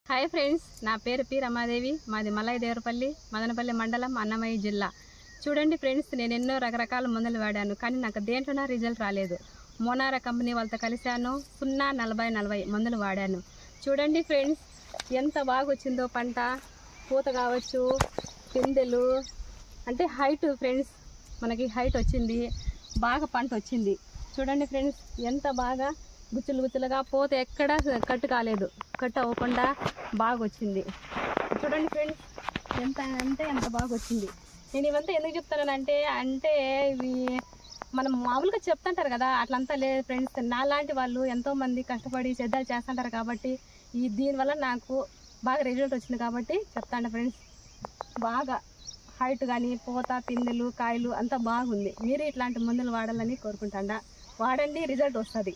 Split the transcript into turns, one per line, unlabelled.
Hi friends, నా పేరు P Ramadevi. మాది మల్లయ్యదేవరపల్లి, మదనపల్లి మండలం, అన్నమయ్య జిల్లా. చూడండి ఫ్రెండ్స్, నేను ఎన్నో రకరకాల మందులు వాడాను, కానీ నాకు దేంట్లోనే రిజల్ట్ రాలేదు. మోనారా కంపెనీ వాళ్ళతో కలిశాను. 0-40-40 మందులు వాడాను. చూడండి ఫ్రెండ్స్, ఎంత బాగా వచ్చిందో పంట. పూత కావచ్చు, పిందెలు, అంటే హైట్ ఫ్రెండ్స్, మనకి హైట్ వచ్చింది, బాగా పంట వచ్చింది. చూడండి ఫ్రెండ్స్, ఎంత బాగా గుచ్చులు గుచ్చులుగా, పూత ఎక్కడ కట్టు కాలేదు, కట్టు అవ్వకుండా బాగా వచ్చింది. చూడండి ఫ్రెండ్స్, ఎంత బాగా వచ్చింది. నేను ఇవంతా ఎందుకు చెప్తానంటే ఇవి మనం మామూలుగా చెప్తుంటారు కదా, అట్లంతా లేదు ఫ్రెండ్స్. నాలాంటి వాళ్ళు ఎంతోమంది కష్టపడి సేద్యాలు చేస్తుంటారు కాబట్టి దీనివల్ల నాకు బాగా రిజల్ట్ వచ్చింది కాబట్టి చెప్తాను ఫ్రెండ్స్. బాగా హైట్ కానీ, పూత, పిందెలు, కాయలు అంతా బాగుంది. మీరు ఇట్లాంటి మందులు వాడాలని కోరుకుంటాండా. వాడండి, రిజల్ట్ వస్తుంది.